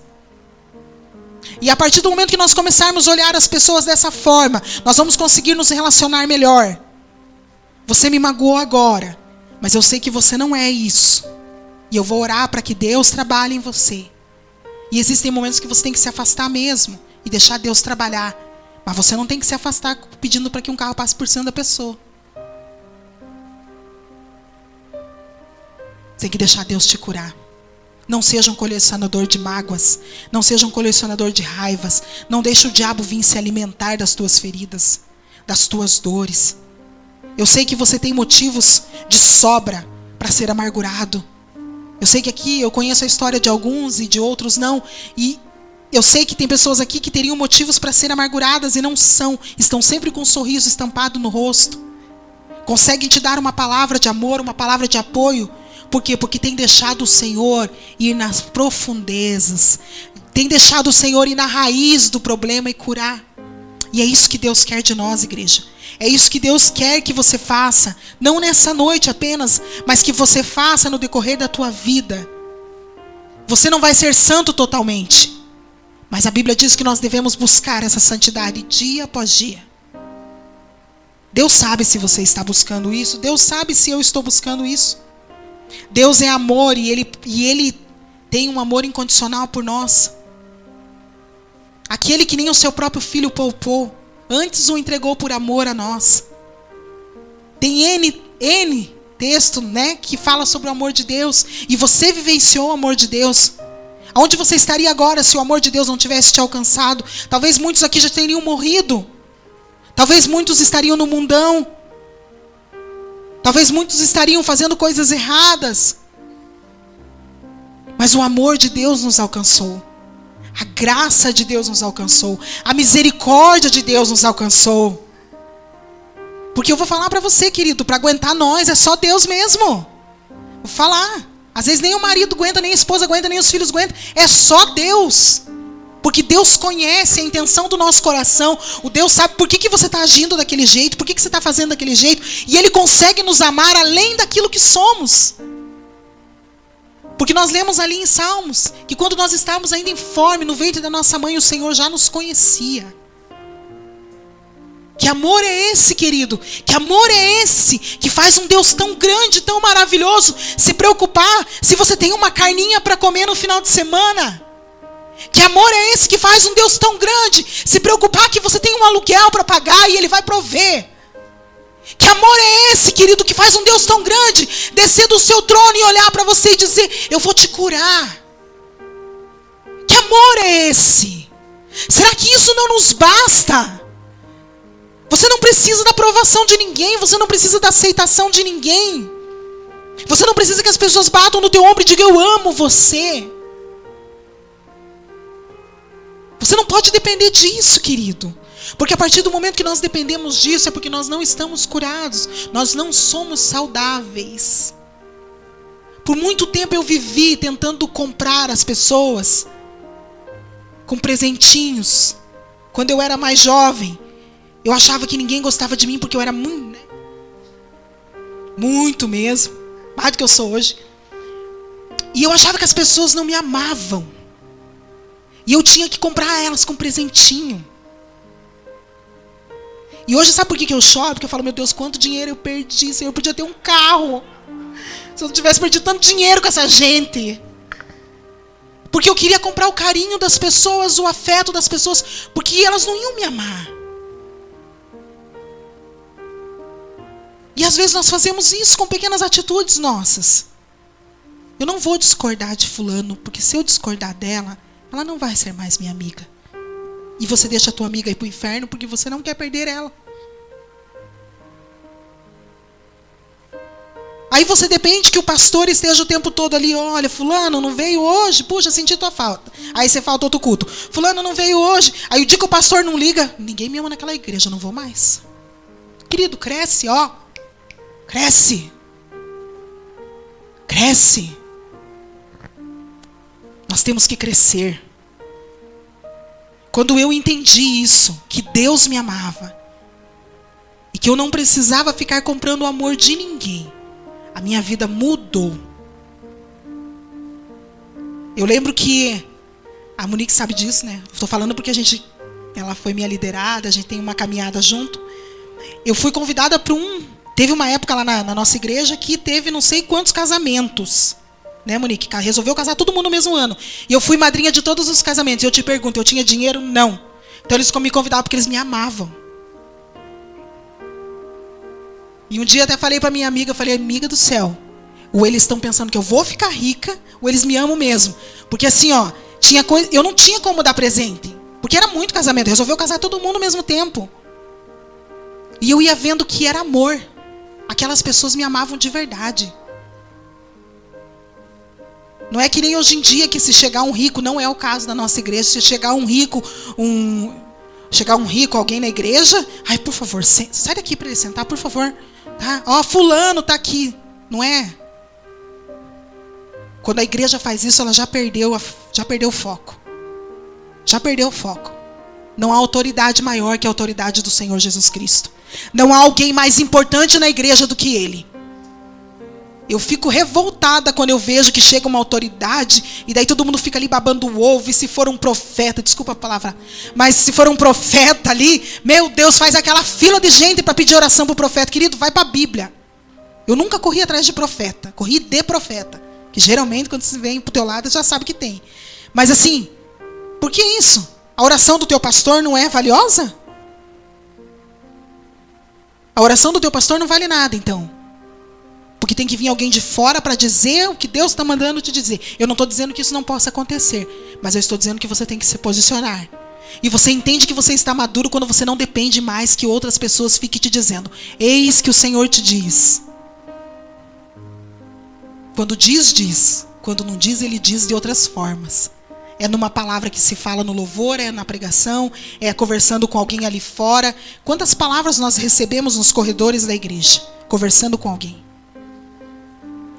E a partir do momento que nós começarmos a olhar as pessoas dessa forma, nós vamos conseguir nos relacionar melhor. Você me magoou agora, mas eu sei que você não é isso. E eu vou orar para que Deus trabalhe em você. E existem momentos que você tem que se afastar mesmo e deixar Deus trabalhar. Mas você não tem que se afastar pedindo para que um carro passe por cima da pessoa. Tem que deixar Deus te curar. Não seja um colecionador de mágoas. Não seja um colecionador de raivas. Não deixe o diabo vir se alimentar das tuas feridas, das tuas dores. Eu sei que você tem motivos de sobra para ser amargurado. Eu sei que aqui eu conheço a história de alguns e de outros não. E eu sei que tem pessoas aqui que teriam motivos para ser amarguradas e não são. Estão sempre com um sorriso estampado no rosto. Conseguem te dar uma palavra de amor, uma palavra de apoio. Por quê? Porque tem deixado o Senhor ir nas profundezas. Tem deixado o Senhor ir na raiz do problema e curar. E é isso que Deus quer de nós, igreja. É isso que Deus quer que você faça. Não nessa noite apenas, mas que você faça no decorrer da tua vida. Você não vai ser santo totalmente. Mas a Bíblia diz que nós devemos buscar essa santidade dia após dia. Deus sabe se você está buscando isso. Deus sabe se eu estou buscando isso. Deus é amor e Ele tem um amor incondicional por nós. Aquele que nem o seu próprio filho poupou, antes o entregou por amor a nós. Tem N texto, né, que fala sobre o amor de Deus. E você vivenciou o amor de Deus. Aonde você estaria agora se o amor de Deus não tivesse te alcançado? Talvez muitos aqui já teriam morrido. Talvez muitos estariam no mundão. Talvez muitos estariam fazendo coisas erradas. Mas o amor de Deus nos alcançou. A graça de Deus nos alcançou. A misericórdia de Deus nos alcançou. Porque eu vou falar para você, querido, para aguentar nós é só Deus mesmo. Vou falar. Às vezes nem o marido aguenta, nem a esposa aguenta, nem os filhos aguentam. É só Deus. Porque Deus conhece a intenção do nosso coração. O Deus sabe por que você está agindo daquele jeito, por que você está fazendo daquele jeito. E Ele consegue nos amar além daquilo que somos. Porque nós lemos ali em Salmos que quando nós estávamos ainda informe no ventre da nossa mãe, o Senhor já nos conhecia. Que amor é esse, querido? Que amor é esse que faz um Deus tão grande, tão maravilhoso se preocupar se você tem uma carninha para comer no final de semana? Que amor é esse que faz um Deus tão grande se preocupar que você tem um aluguel para pagar e Ele vai prover? Que amor é esse, querido, que faz um Deus tão grande descer do seu trono e olhar para você e dizer: eu vou te curar? Que amor é esse? Será que isso não nos basta? Você não precisa da aprovação de ninguém, você não precisa da aceitação de ninguém. Você não precisa que as pessoas batam no teu ombro e digam: eu amo você. Você não pode depender disso, querido. Porque a partir do momento que nós dependemos disso, é porque nós não estamos curados. Nós não somos saudáveis. Por muito tempo eu vivi tentando comprar as pessoas com presentinhos. Quando eu era mais jovem, eu achava que ninguém gostava de mim porque eu era muito, né? Muito mesmo. Mais do que eu sou hoje. E eu achava que as pessoas não me amavam. E eu tinha que comprar elas com presentinho. E hoje sabe por que eu choro? Porque eu falo: meu Deus, quanto dinheiro eu perdi. Senhor, eu podia ter um carro. Se eu não tivesse perdido tanto dinheiro com essa gente. Porque eu queria comprar o carinho das pessoas, o afeto das pessoas. Porque elas não iam me amar. E às vezes nós fazemos isso com pequenas atitudes nossas. Eu não vou discordar de fulano, porque se eu discordar dela, ela não vai ser mais minha amiga. E você deixa a tua amiga ir para o inferno porque você não quer perder ela. Aí você depende que o pastor esteja o tempo todo ali: olha, fulano não veio hoje, puxa, senti tua falta. Aí você falta outro culto. Fulano não veio hoje. Aí o dia que o pastor não liga: ninguém me ama naquela igreja, eu não vou mais. Querido, cresce, ó. Cresce. Cresce. Nós temos que crescer. Quando eu entendi isso, que Deus me amava, e que eu não precisava ficar comprando o amor de ninguém, a minha vida mudou. Eu lembro que a Monique sabe disso, né? Estou falando porque ela foi minha liderada, a gente tem uma caminhada junto. Eu fui convidada para teve uma época lá na nossa igreja que teve não sei quantos casamentos. Né, Monique? Resolveu casar todo mundo no mesmo ano. E eu fui madrinha de todos os casamentos. E eu te pergunto, eu tinha dinheiro? Não. Então eles me convidavam porque eles me amavam. E um dia até falei para minha amiga, falei: amiga do céu, Ou eles estão pensando que eu vou ficar rica, ou eles me amam mesmo. Porque assim, ó, tinha coisa, eu não tinha como dar presente. Porque era muito casamento, resolveu casar todo mundo ao mesmo tempo. E eu ia vendo que era amor. Aquelas pessoas me amavam de verdade. Não é que nem hoje em dia que se chegar um rico, não é o caso da nossa igreja, se chegar um rico, alguém na igreja, ai, por favor, sai daqui para ele sentar, por favor. Tá? Ó, fulano tá aqui. Não é? Quando a igreja faz isso, ela já perdeu o foco. Já perdeu o foco. Não há autoridade maior que a autoridade do Senhor Jesus Cristo. Não há alguém mais importante na igreja do que Ele. Eu fico revoltada quando eu vejo que chega uma autoridade e daí todo mundo fica ali babando o ovo. E se for um profeta, desculpa a palavra, mas se for um profeta ali, meu Deus, faz aquela fila de gente para pedir oração para o profeta. Querido, vai para a Bíblia. Eu nunca corri atrás de profeta, corri de profeta. Que geralmente quando você vem pro teu lado já sabe que tem. Mas assim, por que isso? A oração do teu pastor não é valiosa? A oração do teu pastor não vale nada, então. Porque tem que vir alguém de fora para dizer o que Deus está mandando te dizer. Eu não estou dizendo que isso não possa acontecer. Mas eu estou dizendo que você tem que se posicionar. E você entende que você está maduro quando você não depende mais que outras pessoas fiquem te dizendo. Eis que o Senhor te diz. Quando diz, diz. Quando não diz, Ele diz de outras formas. É numa palavra que se fala no louvor, é na pregação, é conversando com alguém ali fora. Quantas palavras nós recebemos nos corredores da igreja? Conversando com alguém.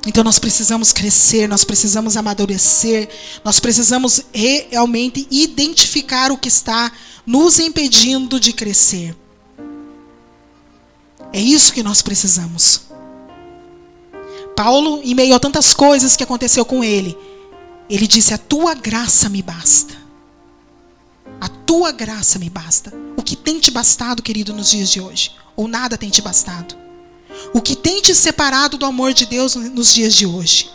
Então nós precisamos crescer, nós precisamos amadurecer, nós precisamos realmente identificar o que está nos impedindo de crescer. É isso que nós precisamos. Paulo, em meio a tantas coisas que aconteceu com ele disse, a tua graça me basta. A tua graça me basta. O que tem te bastado, querido, nos dias de hoje? Ou nada tem te bastado? O que tem te separado do amor de Deus nos dias de hoje?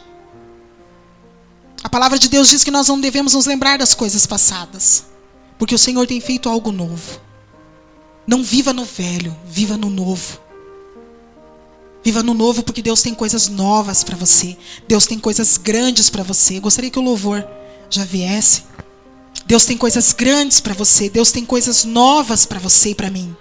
A palavra de Deus diz que nós não devemos nos lembrar das coisas passadas, porque o Senhor tem feito algo novo. Não viva no velho, viva no novo. Viva no novo, porque Deus tem coisas novas para você. Deus tem coisas grandes para você. Eu gostaria que o louvor já viesse. Deus tem coisas grandes para você. Deus tem coisas novas para você e para mim.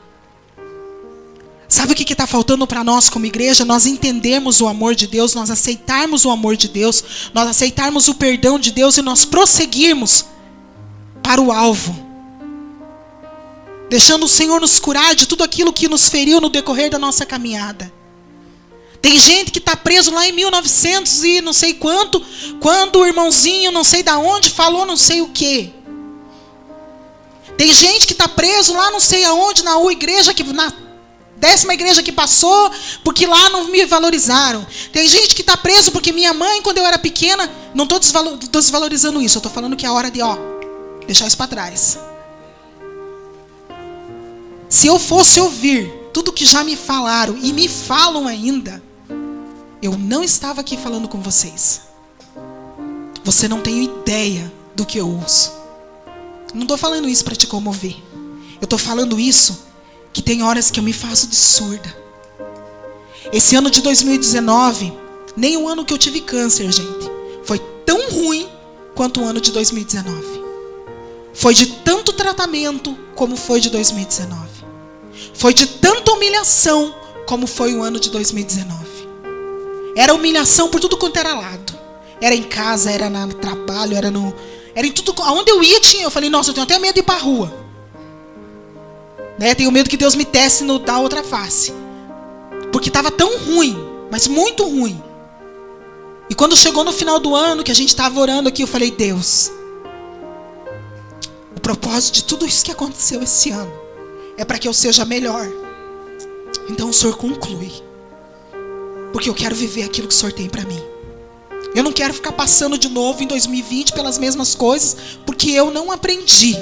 Sabe o que está faltando para nós como igreja? Nós entendermos o amor de Deus, nós aceitarmos o amor de Deus, nós aceitarmos o perdão de Deus e nós prosseguirmos para o alvo. Deixando o Senhor nos curar de tudo aquilo que nos feriu no decorrer da nossa caminhada. Tem gente que está preso lá em 1900 e não sei quanto, quando o irmãozinho não sei da onde falou não sei o quê. Tem gente que está preso lá não sei aonde, na igreja, na 10ª igreja que passou, porque lá não me valorizaram. Tem gente que está preso porque minha mãe, quando eu era pequena, não estou desvalorizando isso, eu estou falando que é a hora de deixar isso para trás. Se eu fosse ouvir tudo que já me falaram e me falam ainda, eu não estava aqui falando com vocês. Você não tem ideia do que eu ouço. Não estou falando isso para te comover. Eu estou falando isso que tem horas que eu me faço de surda. Esse ano de 2019, nem o ano que eu tive câncer, gente, foi tão ruim quanto o ano de 2019. Foi de tanto tratamento como foi de 2019. Foi de tanta humilhação como foi o ano de 2019. Era humilhação por tudo quanto era lado. Era em casa, era no trabalho, era em tudo. Aonde eu ia eu falei, nossa, eu tenho até medo de ir para a rua. Tenho medo que Deus me teste da outra face. Porque estava tão ruim, mas muito ruim. E quando chegou no final do ano, que a gente estava orando aqui, eu falei, Deus, o propósito de tudo isso que aconteceu esse ano é para que eu seja melhor. Então o Senhor conclui. Porque eu quero viver aquilo que o Senhor tem para mim. Eu não quero ficar passando de novo em 2020 pelas mesmas coisas, porque eu não aprendi.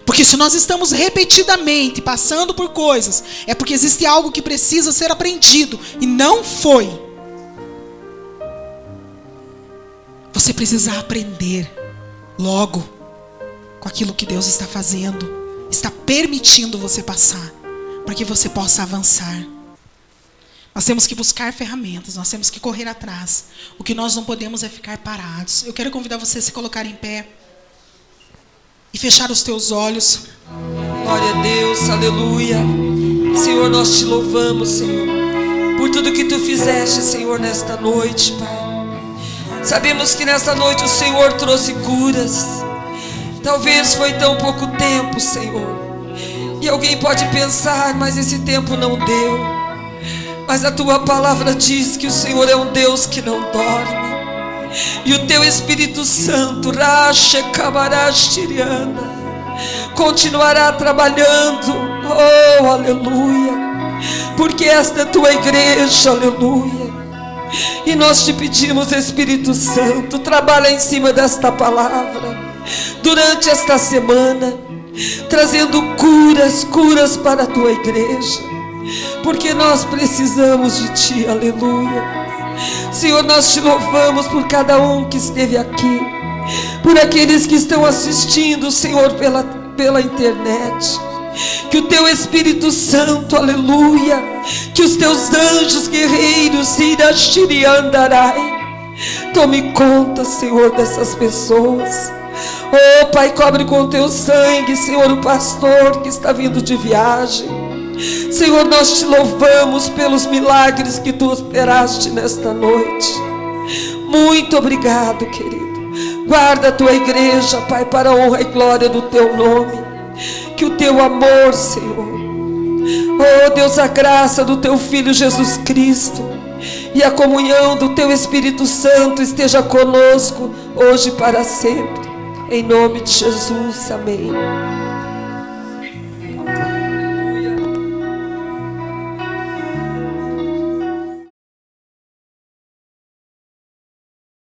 Porque se nós estamos repetidamente passando por coisas, é porque existe algo que precisa ser aprendido e não foi. Você precisa aprender logo com aquilo que Deus está fazendo, está permitindo você passar, para que você possa avançar. Nós temos que buscar ferramentas, nós temos que correr atrás. O que nós não podemos é ficar parados. Eu quero convidar você a se colocar em pé e fechar os teus olhos.
Glória a Deus, aleluia. Senhor, nós te louvamos, Senhor, por tudo que tu fizeste, Senhor, nesta noite, Pai. Sabemos que nesta noite o Senhor trouxe curas. Talvez foi tão pouco tempo, Senhor, e alguém pode pensar, mas esse tempo não deu. Mas a tua palavra diz que o Senhor é um Deus que não dorme, e o teu Espírito Santo, Rache Kabarashiriana, continuará trabalhando, oh aleluia, porque esta é a tua igreja, aleluia. E nós te pedimos, Espírito Santo, trabalha em cima desta palavra durante esta semana, trazendo curas para a tua igreja, porque nós precisamos de ti, aleluia. Senhor, nós te louvamos por cada um que esteve aqui, por aqueles que estão assistindo, Senhor, pela internet. Que o teu Espírito Santo, aleluia, que os teus anjos guerreiros, Irashiriandarai, tome conta, Senhor, dessas pessoas. Oh Pai, cobre com teu sangue, Senhor, o pastor que está vindo de viagem. Senhor, nós te louvamos pelos milagres que tu operaste nesta noite. Muito obrigado, querido. Guarda a tua igreja, Pai, para a honra e glória do teu nome. Que o teu amor, Senhor, oh Deus, a graça do teu Filho Jesus Cristo e a comunhão do teu Espírito Santo esteja conosco hoje e para sempre. Em nome de Jesus, amém.